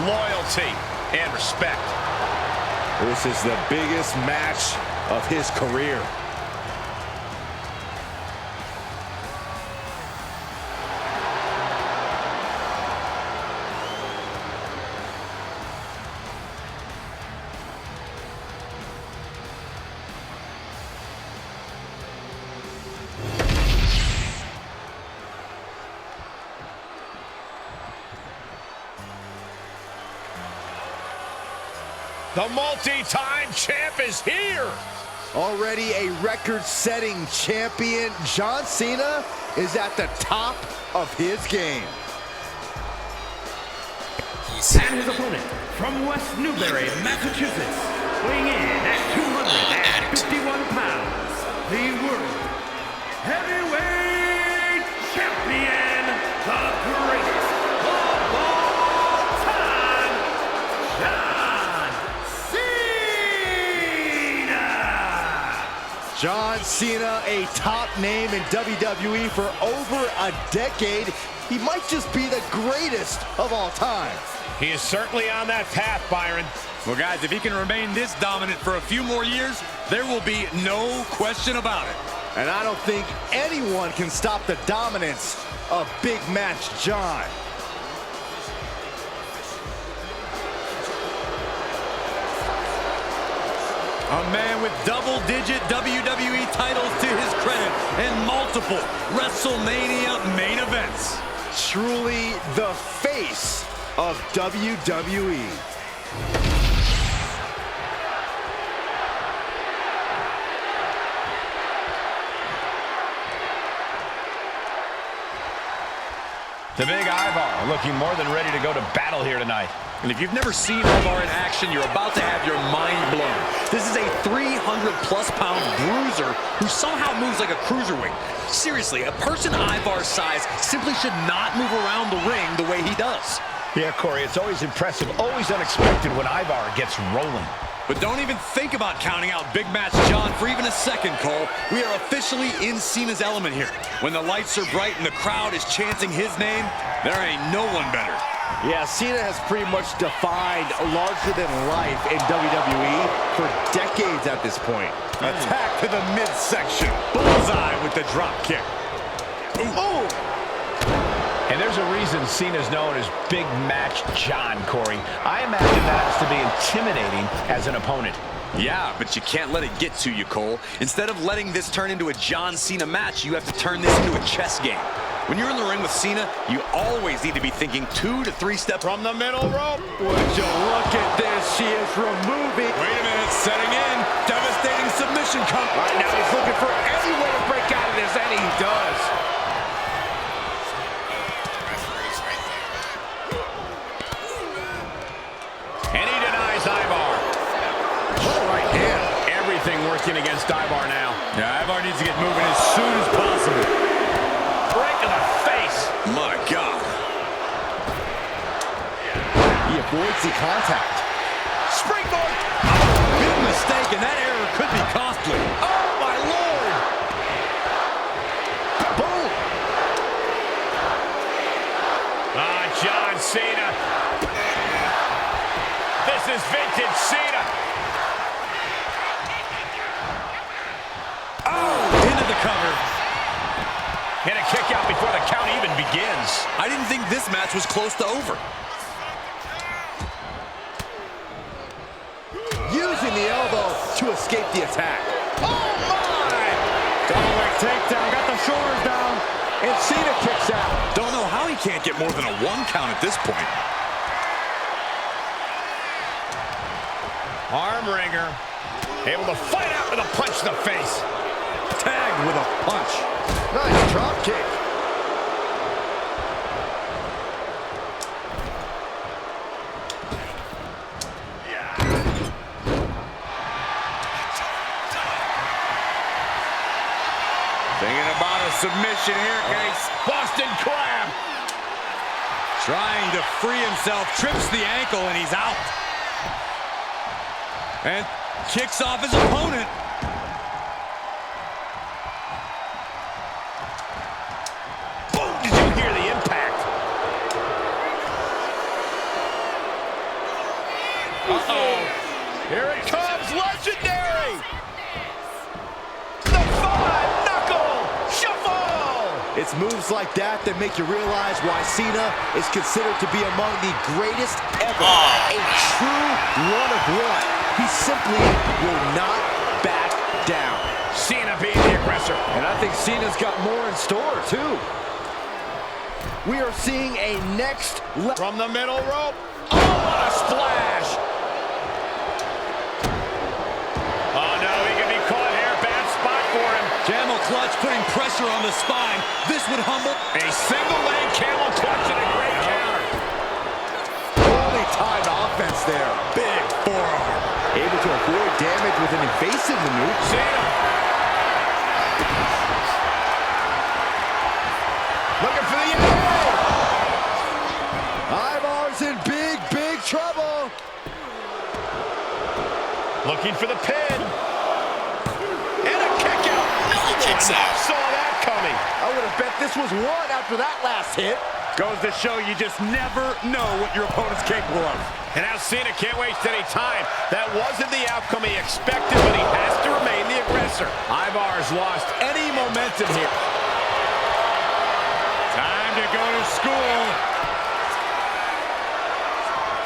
loyalty, and respect. This is the biggest match of his career. The multi-time champ is here! Already a record-setting champion, John Cena is at the top of his game. And his opponent from West Newbury, Massachusetts, weighing in at 251 pounds, the World Heavyweight Champion, the greatest of all time, John Cena, a top name in WWE for over a decade. He might just be the greatest of all time. He is certainly on that path, Byron. Well, guys, if he can remain this dominant for a few more years, there will be no question about it. And I don't think anyone can stop the dominance of Big Match John. A man with double-digit WWE titles to his credit and multiple WrestleMania main events. Truly the face of WWE. The Big Ivar looking more than ready to go to battle here tonight. And if you've never seen Ivar in action, you're about to have your mind blown. This is a 300-plus pound bruiser who somehow moves like a cruiserweight. Seriously, a person Ivar's size simply should not move around the ring the way he does. Yeah, Corey, it's always impressive, always unexpected when Ivar gets rolling. But don't even think about counting out Big Match John for even a second, Cole. We are officially in Cena's element here. When the lights are bright and the crowd is chanting his name, there ain't no one better. Yeah, Cena has pretty much defined larger than life in WWE for decades at this point. Attack to the midsection. Bullseye with the drop kick. Ooh. And there's a reason Cena's known as Big Match John, Corey. I imagine that has to be intimidating as an opponent. Yeah, but you can't let it get to you, Cole. Instead of letting this turn into a John Cena match, you have to turn this into a chess game. When you're in the ring with Cena, you always need to be thinking 2 to 3 steps from the middle rope. Would you look at this? She is removing. Wait a minute, setting in. Devastating submission come. Right now he's looking for any way to break out of this, and he does. And he denies Ivar. What a right hand. Everything working against Ivar now. Yeah, Ivar needs to get moving as soon as possible. Right to the face. My God. He avoids the contact. Springboard. Big mistake, and that error could be costly. Oh, my Lord. Boom. John Cena. This is vintage Cena. Oh, into the cover. And a kick out before the count even begins. I didn't think this match was close to over. Using the elbow to escape the attack. Oh, my! Double leg takedown, got the shoulders down, and Cena kicks out. Don't know how he can't get more than a 1 count at this point. Arm wringer. Able to fight out with a punch to the face. Tagged with a punch. Nice drop kick. Thinking about a submission here, guys. Boston Crab. Trying to free himself, trips the ankle, and he's out. And kicks off his opponent. Boom! Did you hear the impact? Uh-oh. Here it comes, legendary! The five-knuckle shuffle! It's moves like that that make you realize why Cena is considered to be among the greatest ever. A true one of one. He simply will not back down. Cena being the aggressor. And I think Cena's got more in store, too. We are seeing a next level. From the middle rope. Oh, what a splash! Oh, no, he can be caught here. Bad spot for him. Camel clutch putting pressure on the spine. This would humble. A single leg camel clutch and a great counter. Holy timed offense there. Big forearm. Able to avoid damage with an invasive maneuver. Cena. Looking for the end. Ivar's in big, big trouble. Looking for the pin. And a kick out. He kicks out. Saw that coming. I would have bet this was one after that last hit. Goes to show you just never know what your opponent's capable of. And now Cena can't waste any time. That wasn't the outcome he expected, but he has to remain the aggressor. Ivar's lost any momentum here. Time to go to school.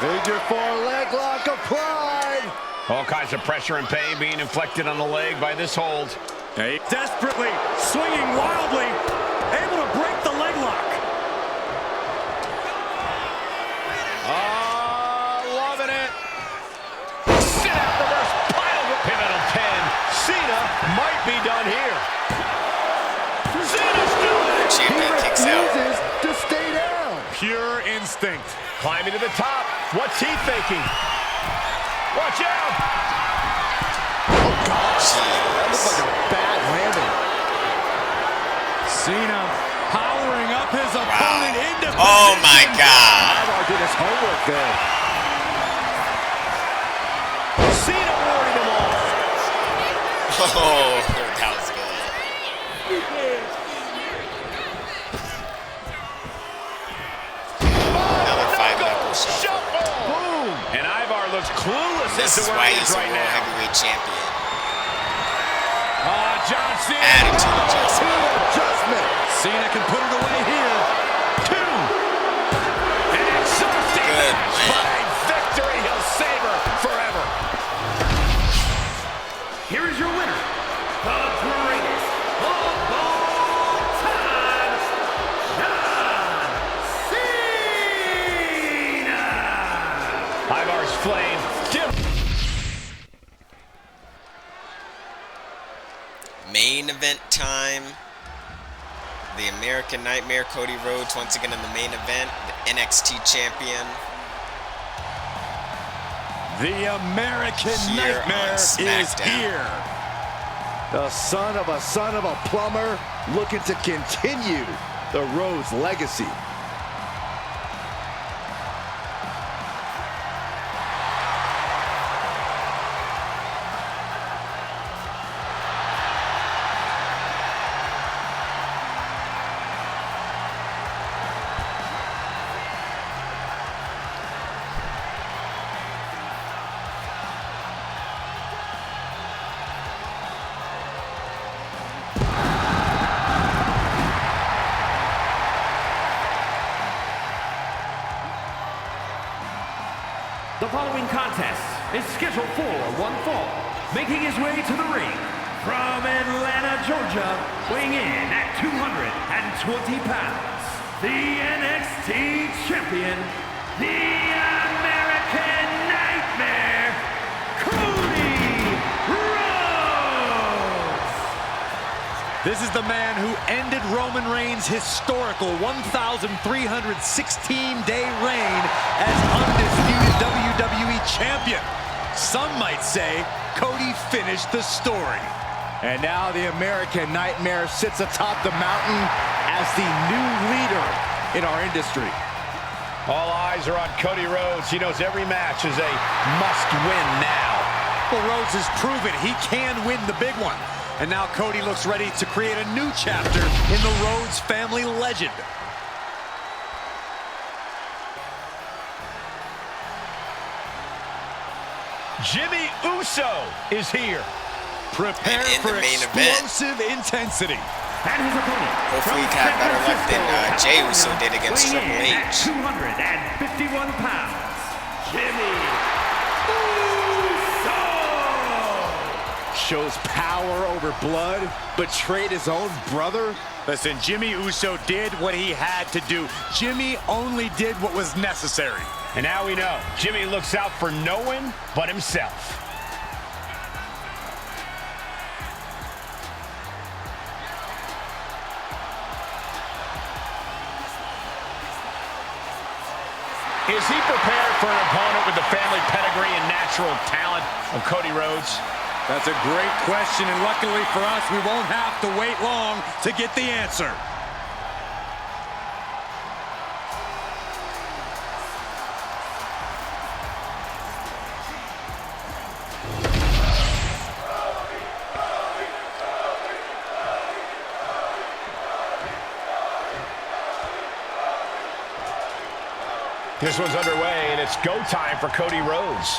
Figure four leg lock applied. All kinds of pressure and pain being inflicted on the leg by this hold. Hey, desperately, swinging wildly, able to break the leg lock. Loving it. Sit out reverse pile of pivotal 10. Cena might be done here. Cena's still in it. Champion kicks out. Refuses to stay down. Pure instinct. Climbing to the top. What's he thinking? Watch out. That looks like a bad landing. Cena powering up his opponent into Oh my God. Ivar did his homework there. Cena warding him off. Oh, that was good. Another five-knuckle shuffle. Shuffle. Boom. And Ivar looks clueless This as is to why where he he's is a right world now. heavyweight champion. John Cena. Attitude adjustment. Adjustment. Cena can put it away here. 2. And exhausting Good match, win. but a victory he'll savor forever. Here is your winner, the greatest of all time, John Cena! Ivar's flame. Main event time. The American Nightmare, Cody Rhodes, once again in the main event. The NXT champion. The American Here on Nightmare is Smackdown. here. The son of a plumber looking to continue the Rhodes legacy. The following contest is scheduled for one fall. Making his way to the ring from Atlanta, Georgia, weighing in at 220 pounds, the NXT champion, the American Nightmare, Cody Rhodes! This is the man who ended Roman Reigns' historical 1,316-day reign as undisputed WWE champion. Some might say Cody finished the story. And now the American Nightmare sits atop the mountain as the new leader in our industry. All eyes are on Cody Rhodes. He knows every match is a must-win now. Well, Rhodes has proven he can win the big one. And now Cody looks ready to create a new chapter in the Rhodes family legend. Jimmy Uso is here. Prepare for explosive intensity. And his opponent. Hopefully he can have better luck than Jey Uso did against Triple H. 251 pounds, Jimmy Uso. Shows power over blood, betrayed his own brother. Listen, Jimmy Uso did what he had to do. Jimmy only did what was necessary. And now we know, Jimmy looks out for no one but himself. Is he prepared for an opponent with the family pedigree and natural talent of Cody Rhodes? That's a great question, and luckily for us, we won't have to wait long to get the answer. This one's underway, and it's go time for Cody Rhodes.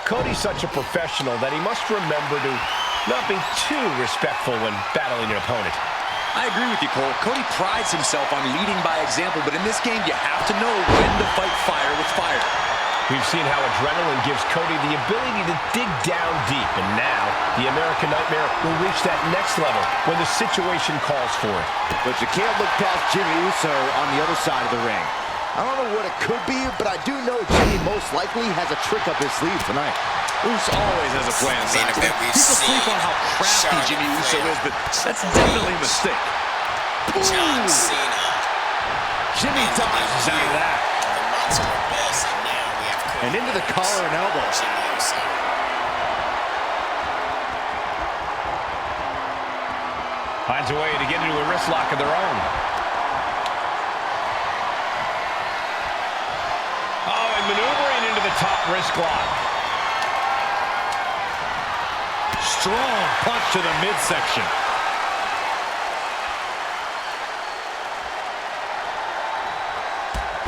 Cody's such a professional that he must remember to not be too respectful when battling an opponent. I agree with you, Cole. Cody prides himself on leading by example, but in this game, you have to know when to fight fire with fire. We've seen how adrenaline gives Cody the ability to dig down deep, and now the American Nightmare will reach that next level when the situation calls for it. But you can't look past Jimmy Uso on the other side of the ring. I don't know what it could be, but I do know Jimmy most likely has a trick up his sleeve tonight. Uso always has a plan. People sleep on how crafty Jimmy Uso is, but that's definitely a mistake. John Cena. Jimmy dodges out of that. The monster abyss, and now we have Cody And into the collar and elbow. Jimmy Uso. Finds a way to get into a wrist lock of their own. Oh, and maneuvering into the top wrist lock. Strong punch to the midsection.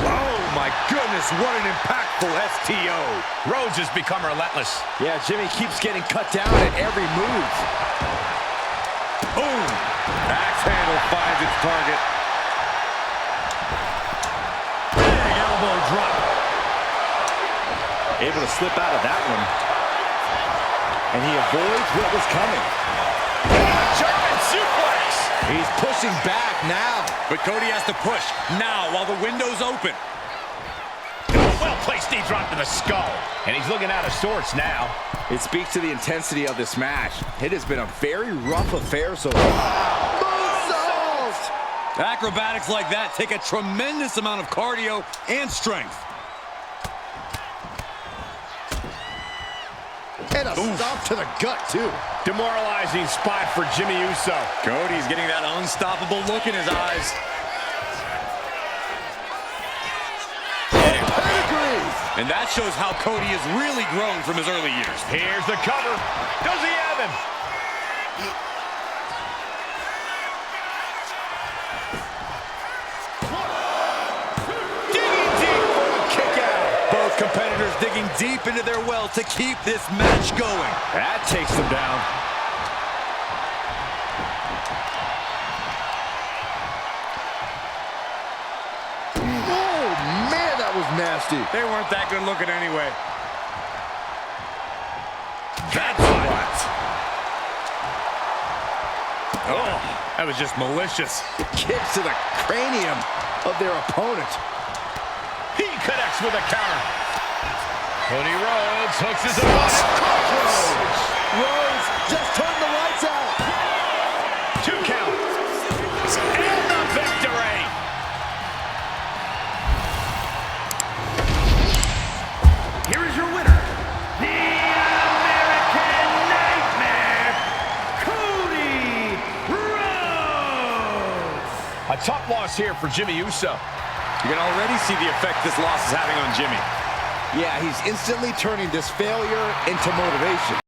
Oh my goodness, what an impactful STO. Rhodes has become relentless. Yeah, Jimmy keeps getting cut down at every move. Boom! Axe handle finds its target. Big elbow drop. Able to slip out of that one. And he avoids what was coming. German suplex! He's pushing back now. But Cody has to push now while the window's open. Well-placed knee drop to the skull. And he's looking out of sorts now. It speaks to the intensity of this match. It has been a very rough affair so far. Moonsault! Acrobatics like that take a tremendous amount of cardio and strength. And a stomp to the gut, too. Demoralizing spot for Jimmy Uso. Cody's getting that unstoppable look in his eyes. Pedigree! And that shows how Cody has really grown from his early years. Here's the cover. Does he have him? Digging deep for the kick out. Both competitors digging deep into their well to keep this match going. That takes them down. Oh, man, that was nasty. They weren't that good looking anyway. That's what. Oh, that was just malicious. Kicks to the cranium of their opponent. He connects with a counter. Cody Rhodes hooks his opponent. Rhodes just turned the lights out. 2 count. And the victory. Here is your winner, the American Nightmare, Cody A tough loss here for Jimmy Uso. You can already see the effect this loss is having on Jimmy. Yeah, he's instantly turning this failure into motivation.